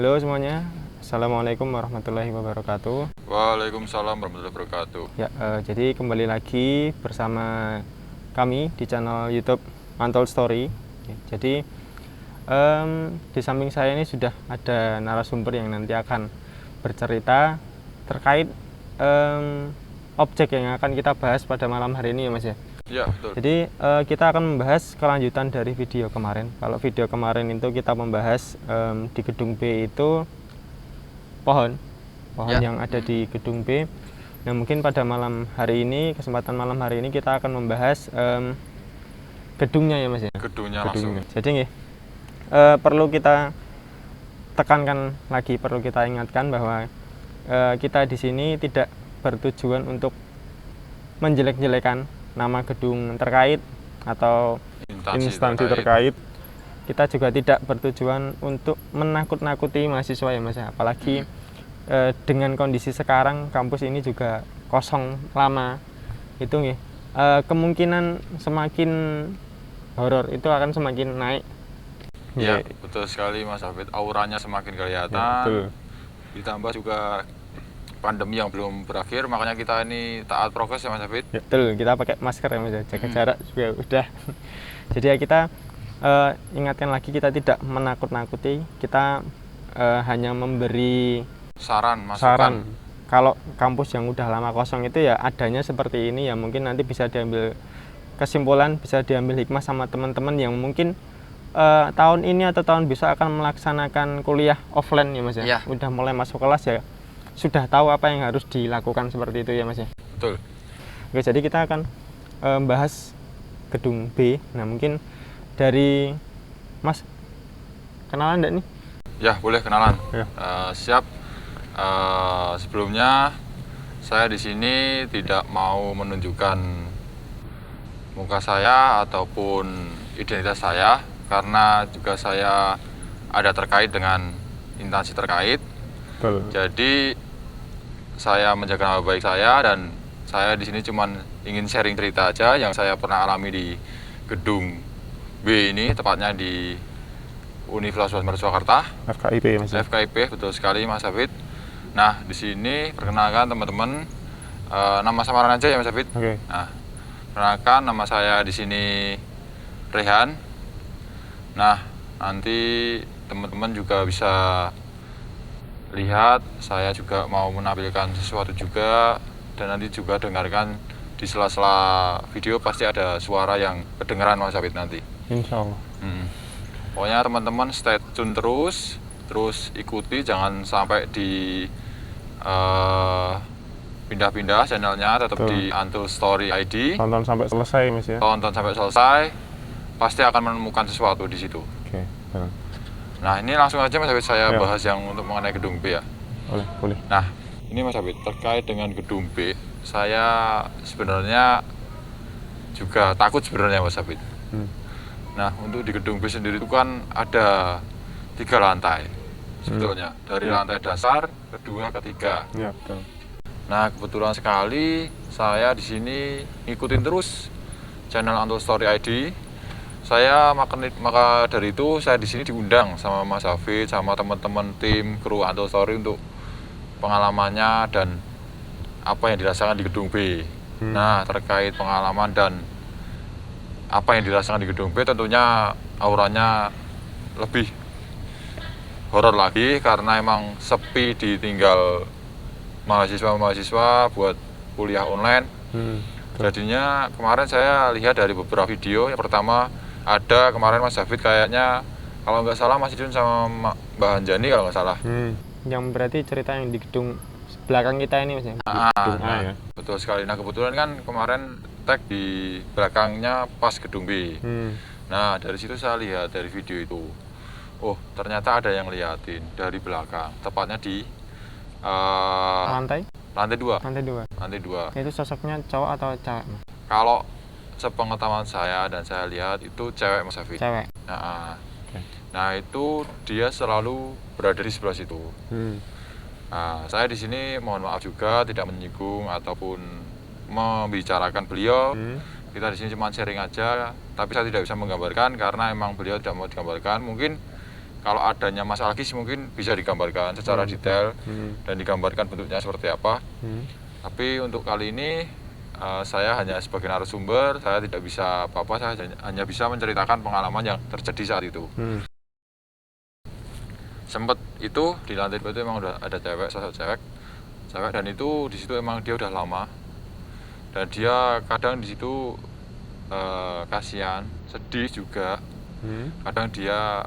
Halo semuanya, Assalamualaikum warahmatullahi wabarakatuh. Waalaikumsalam warahmatullahi wabarakatuh. Ya, jadi kembali lagi bersama kami di channel YouTube Untold Story. Jadi di samping saya ini sudah ada narasumber yang nanti akan bercerita terkait objek yang akan kita bahas pada malam hari ini ya Mas ya. Ya, betul. Jadi kita akan membahas kelanjutan dari video kemarin. Kalau video kemarin itu kita membahas di gedung B itu pohon Ya. yang ada di gedung B. Nah mungkin pada malam hari ini, kesempatan malam hari ini kita akan membahas gedungnya ya Mas ya. Gedungnya langsung. Jadi nih perlu kita tekankan lagi, perlu kita ingatkan bahwa kita di sini tidak bertujuan untuk menjelek-jelekan nama gedung terkait atau instansi terkait. Kita juga tidak bertujuan untuk menakut-nakuti mahasiswa ya Mas ya. Apalagi dengan kondisi sekarang kampus ini juga kosong lama, itu nih kemungkinan semakin horor itu akan semakin naik. Ya, betul sekali Mas Hafid. Auranya semakin kelihatan. Ya, betul. Ditambah juga pandemi yang belum berakhir, makanya kita ini taat prokes ya Mas Hafid. Ya, betul, kita pakai masker ya Mas, jaga jarak juga udah. Jadi ya kita ingatkan lagi, kita tidak menakut-nakuti, kita hanya memberi saran, masukan. Kalau kampus yang udah lama kosong itu ya adanya seperti ini ya, mungkin nanti bisa diambil kesimpulan, bisa diambil hikmah sama teman-teman yang mungkin tahun ini atau tahun besok akan melaksanakan kuliah offline ya Mas ya. Ya. Udah mulai masuk kelas ya, sudah tahu apa yang harus dilakukan seperti itu ya Mas ya. Betul. Oke, jadi kita akan bahas gedung B. Nah mungkin dari Mas, kenalan enggak nih? Ya, boleh kenalan. Ya. Siap. Sebelumnya saya di sini tidak mau menunjukkan muka saya ataupun identitas saya, karena juga saya ada terkait dengan instansi terkait. Betul. Jadi saya menjaga nama baik saya, dan saya di sini cuman ingin sharing cerita aja yang saya pernah alami di gedung B ini, tepatnya di Universitas Surakarta. FKIP Mas. FKIP, betul sekali Mas Hafid. Nah, di sini perkenalkan teman-teman, nama samaran aja ya Mas Hafid. Oke. Nah, perkenalkan nama saya di sini Rehan. Nah, nanti teman-teman juga bisa lihat, saya juga mau menampilkan sesuatu juga, dan nanti juga dengarkan di sela-sela video pasti ada suara yang kedengeran Mas Hafid nanti. Insya Allah. Pokoknya teman-teman stay tune terus ikuti, jangan sampai di pindah-pindah channelnya, tetap Betul. di Untold Story ID. Tonton sampai selesai Mas ya. Tonton sampai selesai, pasti akan menemukan sesuatu di situ. Oke. Betul. Nah, ini langsung aja Mas Hafid saya Ya. bahas yang untuk mengenai gedung B ya. Boleh. Nah, ini Mas Hafid, terkait dengan gedung B, saya sebenarnya juga takut sebenarnya Mas Hafid. Nah, untuk di gedung B sendiri itu kan ada 3 lantai sebetulnya, dari lantai dasar, kedua, ketiga. Ya, betul. Nah, kebetulan sekali saya di sini ngikutin terus channel Untold Story ID. Maka dari itu saya di sini diundang sama Mas Hafid, sama teman-teman tim kru Untold Story untuk pengalamannya dan apa yang dirasakan di gedung B. Nah, terkait pengalaman dan apa yang dirasakan di gedung B, tentunya auranya lebih horor lagi, karena emang sepi, ditinggal mahasiswa buat kuliah online. Jadinya kemarin saya lihat dari beberapa video, yang pertama ada kemarin Mas Hafid kayaknya, kalau nggak salah Mas Idun sama Mbak Hanjani kalau nggak salah. Yang berarti cerita yang di gedung belakang kita ini Mas ya. Gedung A ya. Betul sekali. Nah, kebetulan kan kemarin tag di belakangnya pas gedung B. Nah, dari situ saya lihat dari video itu, oh ternyata ada yang liatin dari belakang, tepatnya di Lantai 2. Lantai 2. Itu sosoknya cowok atau cewek Mas? Kalau sepengetahuan saya dan saya lihat itu cewek Mas Hafid. Cewek. Nah, itu dia selalu berada di sebelah situ. Nah, saya di sini mohon maaf juga tidak menyinggung ataupun membicarakan beliau. Kita di sini cuma sharing aja, tapi saya tidak bisa menggambarkan karena emang beliau tidak mau digambarkan. Mungkin kalau adanya Mas Alkis mungkin bisa digambarkan secara detail dan digambarkan bentuknya seperti apa. Tapi untuk kali ini saya hanya sebagai narasumber, saya tidak bisa apa-apa, saya hanya bisa menceritakan pengalaman yang terjadi saat itu. Sempet itu di lantai 2 itu emang udah ada sosok cewek, dan itu di situ emang dia udah lama, dan dia kadang di situ kasihan, sedih juga. Kadang dia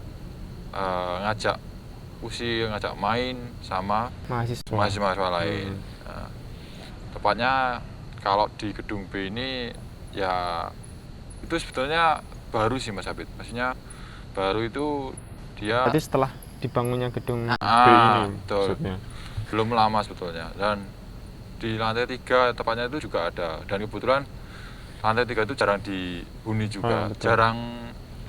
ngajak main sama mahasiswa lain. Tepatnya kalau di gedung B ini ya itu sebetulnya baru sih Mas Abid. Maksudnya baru itu dia. Berarti setelah dibangunnya gedung B ini betul. maksudnya. Belum lama sebetulnya. Dan di lantai 3 tepatnya itu juga ada. Dan kebetulan lantai 3 itu jarang dihuni juga. Jarang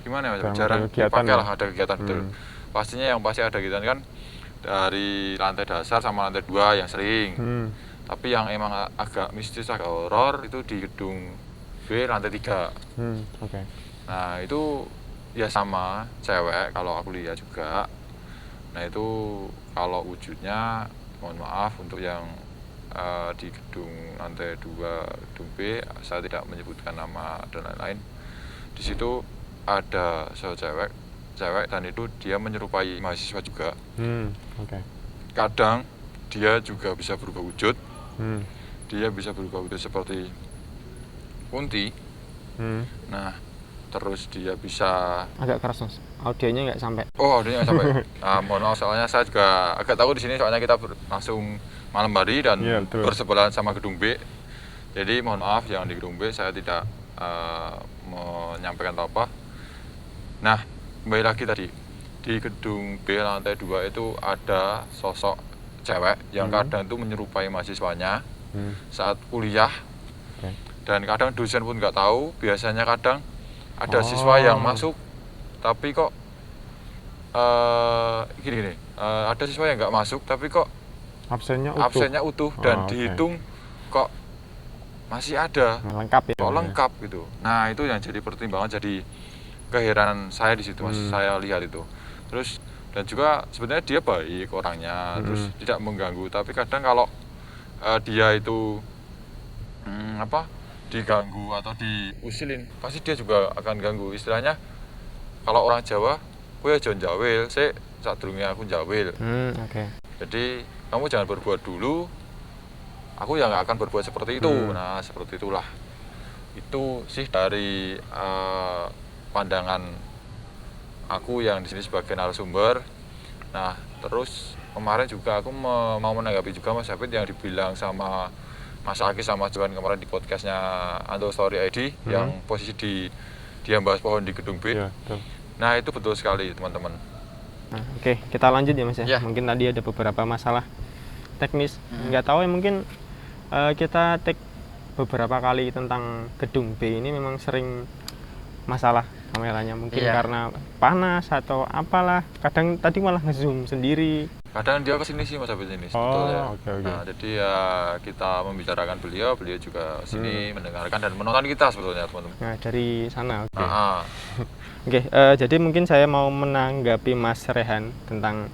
gimana ya? Jarang dipakai lah, ada kegiatan betul. Pastinya yang pasti ada kegiatan kan dari lantai dasar sama lantai 2 yang sering. Tapi yang emang agak mistis, agak horor itu di gedung B lantai 3. Nah itu ya sama cewek kalau aku lihat juga. Nah itu kalau wujudnya mohon maaf untuk yang di gedung lantai 2 gedung B, saya tidak menyebutkan nama dan lain-lain. Di situ ada cewek dan itu dia menyerupai mahasiswa juga. Kadang dia juga bisa berubah wujud. Dia bisa berubah wujud seperti kunti. Nah terus dia bisa agak keras Mas, audionya nggak sampai. Audionya nggak sampai. Nah, mohon maaf soalnya saya juga agak tahu di sini soalnya kita langsung malam hari dan bersebelahan sama gedung B. Jadi mohon maaf yang di gedung B saya tidak menyampaikan apa. Nah kembali lagi tadi di gedung B lantai 2 itu ada sosok cewek yang kadang itu menyerupai mahasiswanya saat kuliah. Dan kadang dosen pun nggak tahu. Biasanya kadang ada siswa yang masuk tapi kok ada siswa yang nggak masuk tapi kok absennya utuh dan dihitung kok masih ada, lengkap ya, lengkap gitu. Nah itu yang jadi pertimbangan, jadi keheranan saya di situ Mas. Saya lihat itu terus, dan juga sebenarnya dia baik orangnya, terus tidak mengganggu. Tapi kadang kalau dia itu diganggu atau diusilin, pasti dia juga akan ganggu. Istilahnya kalau orang Jawa, kowe aja njawil sik sadurunge aku njawil. Jadi kamu jangan berbuat dulu, aku ya nggak akan berbuat seperti itu. Nah seperti itulah. Itu sih dari pandangan aku yang di sini sebagai narasumber. Nah terus kemarin juga aku mau menanggapi juga Mas Hafid yang dibilang sama Mas Alkis sama Johan kemarin di podcastnya Ando Story ID yang posisi dia bahas pohon di gedung B. Nah itu betul sekali teman-teman. Nah, oke, kita lanjut ya Mas ya. Mungkin tadi ada beberapa masalah teknis, nggak tahu ya, mungkin kita take beberapa kali tentang gedung B ini memang sering masalah kameranya, mungkin karena panas atau apalah. Kadang tadi malah ngezoom sendiri. Kadang dia kesini sih Mas Abid ini sebetulnya. Nah jadi ya kita membicarakan beliau juga sini mendengarkan dan menonton kita sebetulnya teman-teman. Nah dari sana. Jadi mungkin saya mau menanggapi Mas Rehan tentang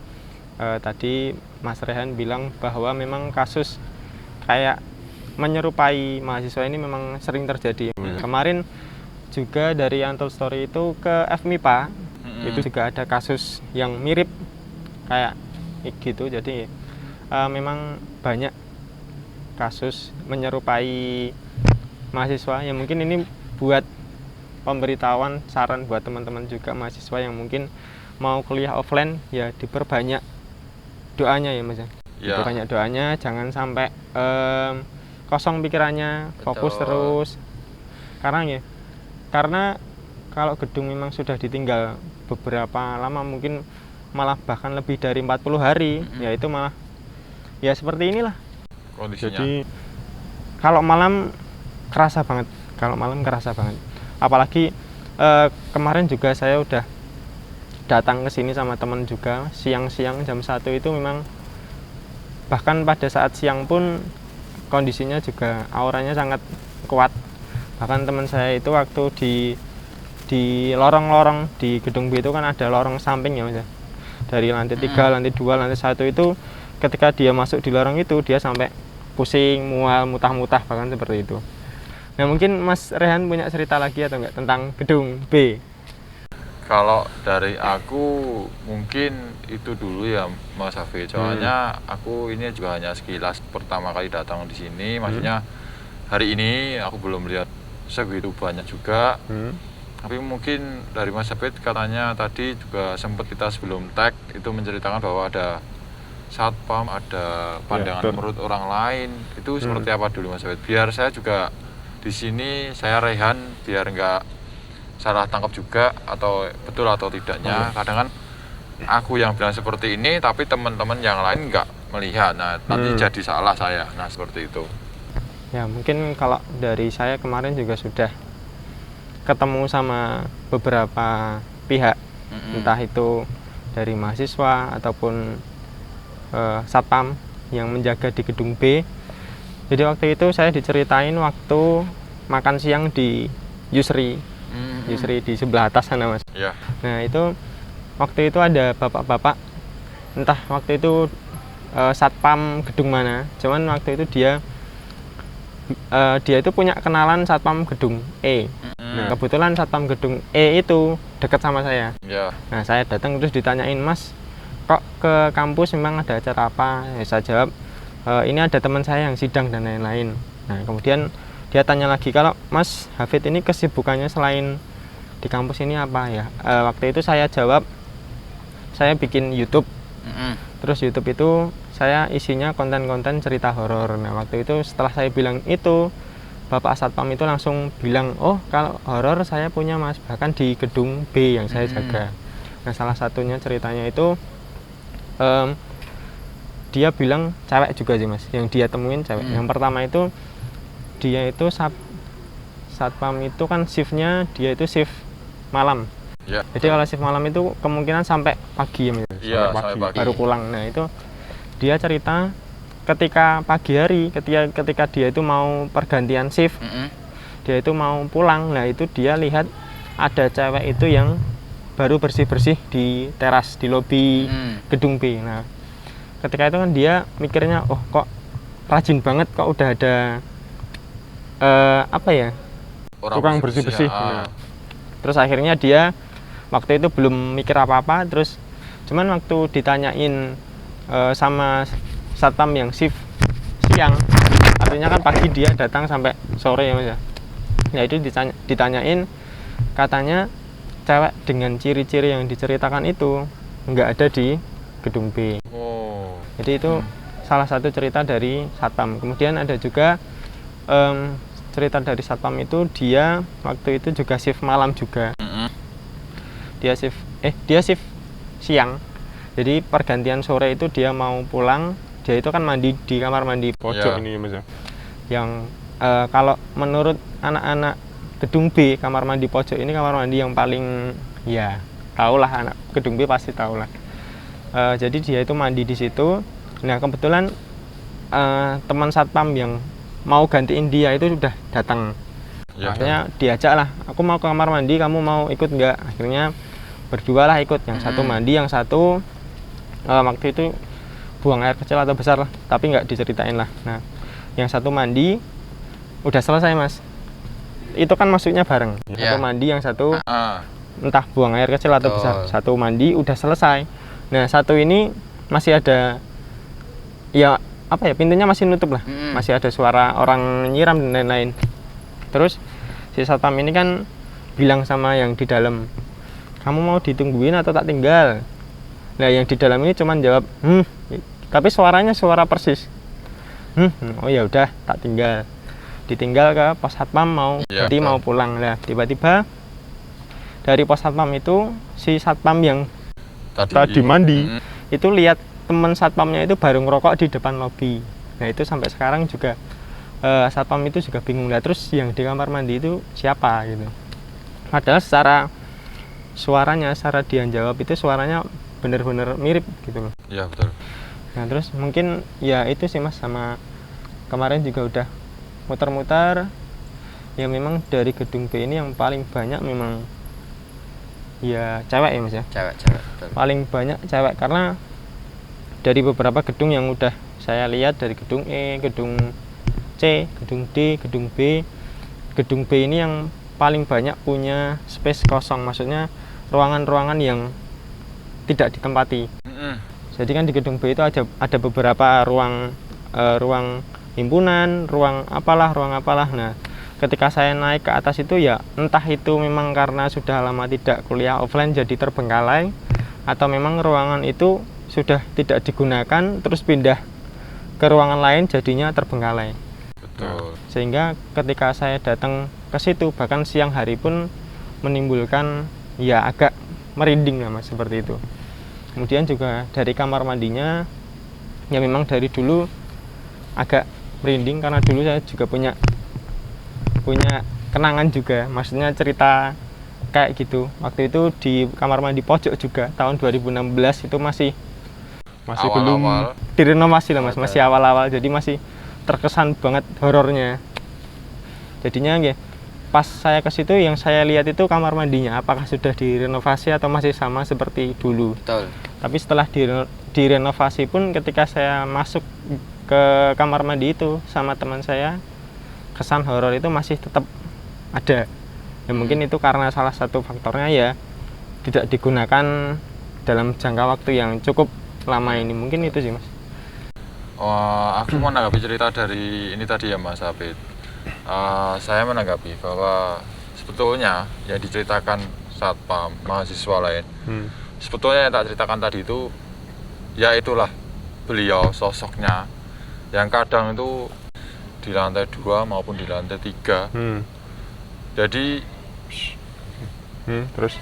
tadi Mas Rehan bilang bahwa memang kasus kayak menyerupai mahasiswa ini memang sering terjadi. Kemarin juga dari Untold Story itu ke FMIPA itu juga ada kasus yang mirip kayak gitu. Jadi memang banyak kasus menyerupai mahasiswa yang mungkin ini buat pemberitahuan, saran buat teman-teman juga mahasiswa yang mungkin mau kuliah offline, ya diperbanyak doanya ya Mas ya. Diperbanyak doanya, jangan sampai kosong pikirannya, fokus terus. Karena kalau gedung memang sudah ditinggal beberapa lama, mungkin malah bahkan lebih dari 40 hari, ya itu malah ya seperti inilah kondisinya. Jadi kalau malam kerasa banget, apalagi kemarin juga saya udah datang ke sini sama teman juga siang-siang jam 1 itu memang bahkan pada saat siang pun kondisinya juga auranya sangat kuat. Bahkan teman saya itu waktu di lorong-lorong di gedung B itu kan ada lorong samping ya Mas. dari lantai 3, lantai 2, lantai 1 itu ketika dia masuk di lorong itu dia sampai pusing, mual, mutah-mutah bahkan seperti itu. Nah mungkin Mas Rehan punya cerita lagi atau enggak tentang gedung B? Kalau dari aku mungkin itu dulu ya Mas Hafid. Soalnya aku ini juga hanya sekilas pertama kali datang di sini. Maksudnya hari ini aku belum lihat segitu banyak juga. Tapi mungkin dari Mas Hafid katanya tadi juga sempat kita sebelum tag itu menceritakan bahwa ada satpam, ada pandangan menurut orang lain. Itu seperti apa dulu Mas Hafid? Biar saya juga di sini, saya Rehan, biar nggak salah tangkap juga atau betul atau tidaknya. Kadang kan aku yang bilang seperti ini tapi teman-teman yang lain nggak melihat, nah nanti jadi salah saya. Nah seperti itu ya. Mungkin kalau dari saya kemarin juga sudah ketemu sama beberapa pihak, entah itu dari mahasiswa ataupun satpam yang menjaga di gedung B. Jadi waktu itu saya diceritain waktu makan siang di Yusri di sebelah atas sana Mas. ya. Nah itu waktu itu ada bapak-bapak, entah waktu itu satpam gedung mana, cuman waktu itu dia itu punya kenalan satpam gedung E. Nah kebetulan satpam gedung E itu dekat sama saya. ya. Nah saya datang terus ditanyain, Mas kok ke kampus memang ada acara apa? Ya, saya jawab ini ada teman saya yang sidang dan lain-lain. Nah kemudian dia tanya lagi, kalau Mas Hafid ini kesibukannya selain di kampus ini apa ya? Waktu itu saya jawab, saya bikin YouTube. Terus YouTube itu saya isinya konten-konten cerita horor. Nah waktu itu setelah saya bilang itu, Bapak Satpam itu langsung bilang, oh kalau horor saya punya Mas, bahkan di gedung B yang saya jaga. Nah salah satunya ceritanya itu dia bilang cewek juga sih Mas, yang dia temuin cewek. Yang pertama itu dia itu satpam itu kan shiftnya dia itu shift malam. Ya. Jadi kalau shift malam itu kemungkinan sampai pagi ya, Ya, sampai pagi baru pulang. Nah itu dia cerita ketika pagi hari, ketika dia itu mau pergantian shift, dia itu mau pulang. Nah itu dia lihat ada cewek itu yang baru bersih-bersih di teras, di lobi gedung B. Nah ketika itu kan dia mikirnya, oh kok rajin banget, kok udah ada apa ya, tukang bersih-bersih. Nah, terus akhirnya dia waktu itu belum mikir apa-apa, terus cuman waktu ditanyain sama satpam yang shift siang, artinya kan pagi dia datang sampai sore ya Mas ya. Nah itu ditanyain, katanya cewek dengan ciri-ciri yang diceritakan itu nggak ada di gedung B. Jadi itu salah satu cerita dari satpam. Kemudian ada juga cerita dari satpam itu, dia waktu itu juga shift malam juga. Dia shift siang. Jadi pergantian sore itu dia mau pulang, dia itu kan mandi di kamar mandi pojok ini Mas ya. Yang kalau menurut anak-anak gedung B, kamar mandi pojok ini kamar mandi yang paling, ya tahulah anak gedung B pasti tahulah. Jadi dia itu mandi di situ. Nah kebetulan teman satpam yang mau gantiin dia itu sudah datang. Akhirnya diajak lah, aku mau ke kamar mandi, kamu mau ikut nggak? Akhirnya berdua lah ikut, yang satu mandi, yang satu waktu itu buang air kecil atau besar lah, tapi nggak diceritain lah. Nah yang satu mandi udah selesai Mas, itu kan masuknya bareng, satu mandi, yang satu entah buang air kecil atau besar, satu mandi udah selesai. Nah satu ini masih ada, ya apa ya, pintunya masih nutup lah, masih ada suara orang nyiram dan lain-lain. Terus si satpam ini kan bilang sama yang di dalam, kamu mau ditungguin atau tak tinggal? Nah yang di dalam ini cuman jawab tapi suaranya suara persis, oh ya udah tak tinggal. Ditinggal ke pos satpam, mau nanti mau pulang. Nah tiba-tiba dari pos satpam itu si satpam yang tadi mandi itu lihat teman satpamnya itu baru ngerokok di depan lobi. Nah itu sampai sekarang juga satpam itu juga bingung lah, terus yang di kamar mandi itu siapa gitu. Padahal secara suaranya, secara dia jawab itu suaranya bener-bener mirip gitu loh. Iya betul. Nah terus mungkin ya itu sih Mas, sama kemarin juga udah muter-muter. Ya memang dari gedung B ini yang paling banyak memang ya cewek ya Mas ya. Cewek, betul. Paling banyak cewek karena dari beberapa gedung yang udah saya lihat, dari gedung E, gedung C, gedung D, gedung B. Gedung B ini yang paling banyak punya space kosong, maksudnya ruangan-ruangan yang tidak ditempati. Jadi kan di gedung B itu ada beberapa ruang ruang himpunan, ruang apalah. Nah, ketika saya naik ke atas itu ya entah itu memang karena sudah lama tidak kuliah offline jadi terbengkalai, atau memang ruangan itu sudah tidak digunakan terus pindah ke ruangan lain jadinya terbengkalai. Betul. Sehingga ketika saya datang ke situ bahkan siang hari pun menimbulkan ya agak merinding lah Mas, seperti itu. Kemudian juga dari kamar mandinya ya memang dari dulu agak merinding karena dulu saya juga punya kenangan juga, maksudnya cerita kayak gitu. Waktu itu di kamar mandi pojok juga tahun 2016 itu masih belum direnovasi lah Mas, masih awal-awal, jadi masih terkesan banget horornya. Jadinya ya, pas saya ke situ yang saya lihat itu kamar mandinya apakah sudah direnovasi atau masih sama seperti dulu. Betul. Tapi setelah direnovasi pun ketika saya masuk ke kamar mandi itu sama teman saya, kesan horor itu masih tetap ada. Ya mungkin itu karena salah satu faktornya ya tidak digunakan dalam jangka waktu yang cukup lama ini, mungkin itu sih Mas. Aku menanggapi cerita dari ini tadi ya Mas Hafid. Saya menanggapi bahwa sebetulnya yang diceritakan satpam mahasiswa lain, sebetulnya yang tak ceritakan tadi itu ya itulah beliau sosoknya yang kadang itu di lantai 2 maupun di lantai 3. Jadi terus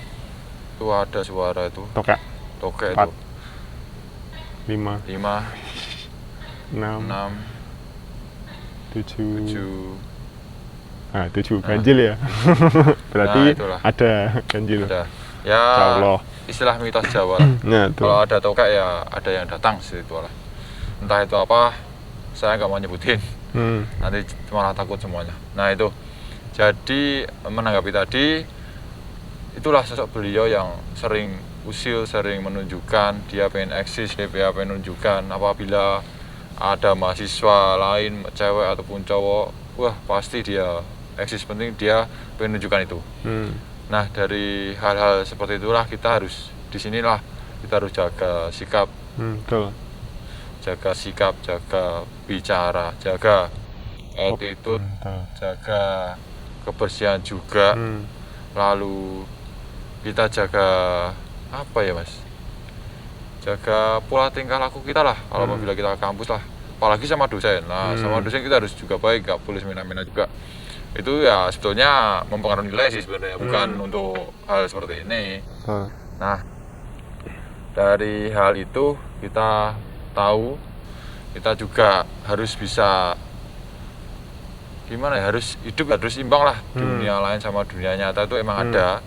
itu ada suara itu tokek itu 5 5 6 6 7 7 ganjil ya. Berarti itulah. ada ganjil. Ada. Ya Insyaallah. Istilah mitos Jawa lah. Nah, Kalau ada tokek ya ada yang datang situ lah. Entah itu apa, saya nggak mau nyebutin. Nanti malah takut semuanya. Nah itu, jadi menanggapi tadi, itulah sosok beliau yang sering usil, sering menunjukkan dia pengen eksis, dia pengen menunjukkan apabila ada mahasiswa lain, cewek ataupun cowok, wah pasti dia eksis, penting dia pengen menunjukkan itu. Nah dari hal-hal seperti itulah kita harus disinilah kita harus jaga sikap, betul. jaga sikap, jaga bicara, jaga attitude, jaga kebersihan juga. Lalu kita jaga apa ya Mas? Jaga pola tingkah laku kita lah kalau apabila kita ke kampus lah, apalagi sama dosen. Nah sama dosen kita harus juga baik, gak boleh semena-mena juga. Itu ya sebetulnya mempengaruhi nilai sih sebenarnya, bukan untuk hal seperti ini. Nah dari hal itu kita tahu kita juga harus bisa gimana ya, harus hidup harus imbang lah. Dunia lain sama dunia nyata itu emang ada.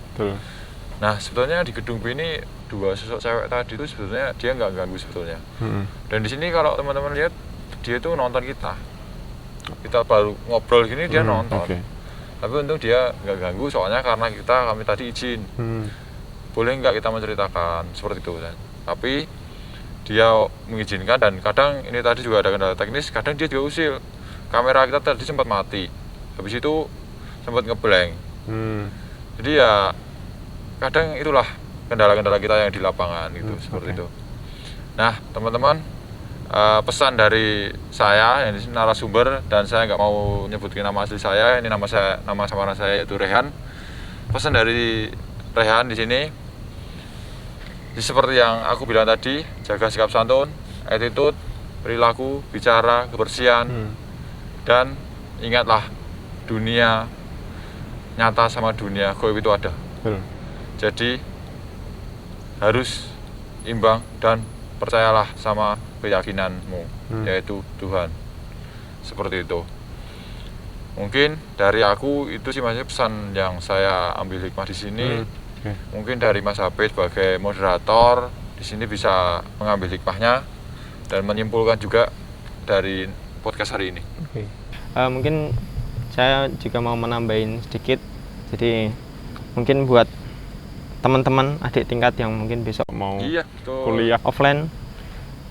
Nah sebetulnya di gedung B ini dua sosok cewek tadi itu sebetulnya dia nggak ganggu sebetulnya. Dan di sini kalau teman-teman lihat dia itu nonton kita baru ngobrol gini dia nonton. Tapi untung dia nggak ganggu soalnya karena kami tadi izin. Boleh nggak kita menceritakan seperti itu kan? Tapi dia mengizinkan, dan kadang ini tadi juga ada kendala teknis, kadang dia juga usil. Kamera kita tadi sempat mati, habis itu sempat ngeblank. Jadi ya kadang itulah kendala-kendala kita yang di lapangan gitu, seperti itu. Nah teman-teman, pesan dari saya, ini narasumber, dan saya nggak mau nyebutin nama asli saya, ini nama samaran saya yaitu Rehan. Pesan dari Rehan di sini, seperti yang aku bilang tadi, jaga sikap santun, attitude, perilaku, bicara, kebersihan, dan ingatlah dunia nyata sama dunia gaib itu ada. Jadi harus imbang dan percayalah sama keyakinanmu, yaitu Tuhan. Seperti itu. Mungkin dari aku itu sih Mas, pesan yang saya ambil hikmah di sini. Mungkin dari Mas Hafid sebagai moderator di sini bisa mengambil hikmahnya dan menyimpulkan juga dari podcast hari ini. Mungkin saya juga mau menambahin sedikit. Jadi mungkin buat teman-teman adik tingkat yang mungkin besok Mau Iya, betul. kuliah. offline,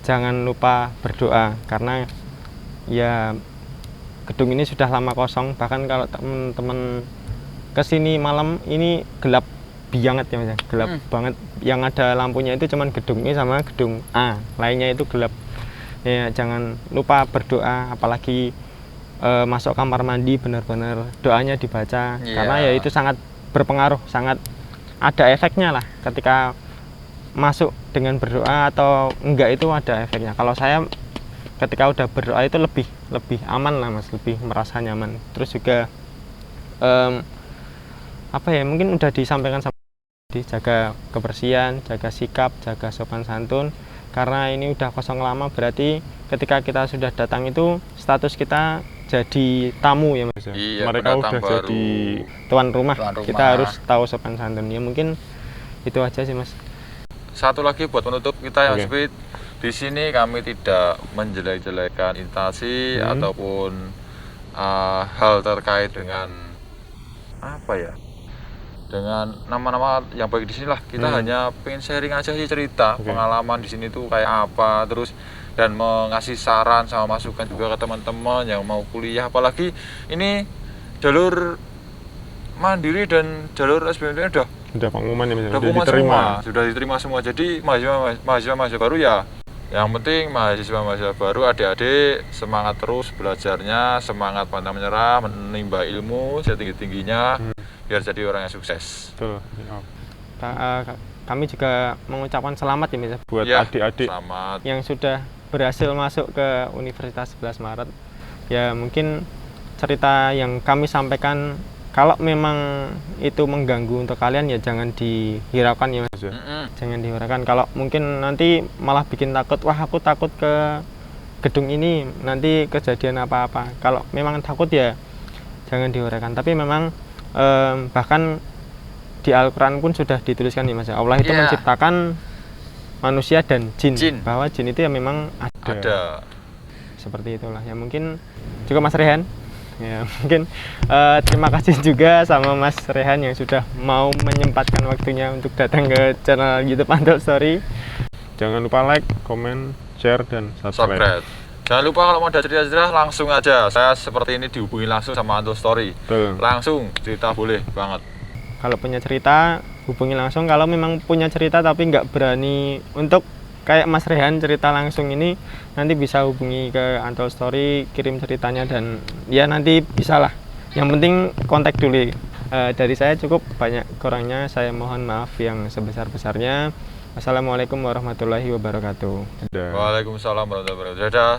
jangan lupa berdoa karena ya gedung ini sudah lama kosong. Bahkan kalau teman-teman kesini malam ini gelap banget ya Mas, ya. Gelap banget. Yang ada lampunya itu cuman gedung ini sama gedung A, lainnya itu gelap. Ya jangan lupa berdoa, apalagi masuk kamar mandi benar-benar doanya dibaca. Iya. Karena ya itu sangat berpengaruh, sangat ada efeknya lah ketika masuk dengan berdoa atau enggak, itu ada efeknya. Kalau saya ketika udah berdoa itu lebih aman lah Mas, lebih merasa nyaman. Terus juga apa ya, mungkin udah disampaikan sama jaga kebersihan, jaga sikap, jaga sopan santun. Karena ini udah kosong lama, berarti ketika kita sudah datang itu status kita jadi tamu ya Mas. Iya, Mereka pendatang udah baru. jadi Tuan rumah, Tuan rumah. kita harus tahu sopan santun. Ya mungkin itu aja sih Mas. Satu lagi buat penutup kita yang Oke. speed. Di sini kami tidak menjelek-jelekan instansi ataupun hal terkait dengan apa ya, dengan nama-nama yang baik di sini lah. Kita hanya pengen sharing aja sih cerita Oke. pengalaman di sini tuh kayak apa, terus dan mengasih saran sama masukan juga ke teman-teman yang mau kuliah. Apalagi ini jalur mandiri dan jalur SBMPTN udah pengumuman ya Mas. udah pengumuman semua, sudah diterima semua. Jadi mahasiswa baru ya, yang penting mahasiswa baru, adik-adik semangat terus belajarnya, semangat pantang menyerah, menimba ilmu setinggi-tingginya biar jadi orang yang sukses. Betul. Ya. Kami juga mengucapkan selamat ya Mas, Buat Ya, adik-adik selamat. yang sudah berhasil masuk ke Universitas 11 Maret. Ya mungkin cerita yang kami sampaikan, kalau memang itu mengganggu untuk kalian ya jangan dihiraukan ya Mas. Mas, ya. Jangan dihiraukan. Kalau mungkin nanti malah bikin takut, wah aku takut ke gedung ini, nanti kejadian apa-apa. Kalau memang takut ya jangan dihiraukan. Tapi memang bahkan di Al-Quran pun sudah dituliskan ya Mas, Allah itu Iya. menciptakan manusia dan jin. Jin. Bahwa jin itu ya memang Ada. seperti itulah ya. Mungkin juga Mas Rehan ya, mungkin terima kasih juga sama Mas Rehan yang sudah mau menyempatkan waktunya untuk datang ke channel YouTube Antul Story. Jangan lupa like, comment, share, dan subscribe. Subscribe. Jangan lupa kalau mau ada cerita-cerita langsung aja. Saya seperti ini dihubungi langsung sama Antul Story. Betul. Langsung cerita boleh banget. Kalau punya cerita hubungi langsung. Kalau memang punya cerita tapi nggak berani untuk kayak Mas Rehan cerita langsung ini, nanti bisa hubungi ke Antul Story, kirim ceritanya, dan ya nanti bisalah. Yang penting kontak dulu. Dari saya cukup, banyak kurangnya saya mohon maaf yang sebesar-besarnya. Assalamualaikum warahmatullahi wabarakatuh. Dadah. Waalaikumsalam warahmatullahi wabarakatuh. Dadah.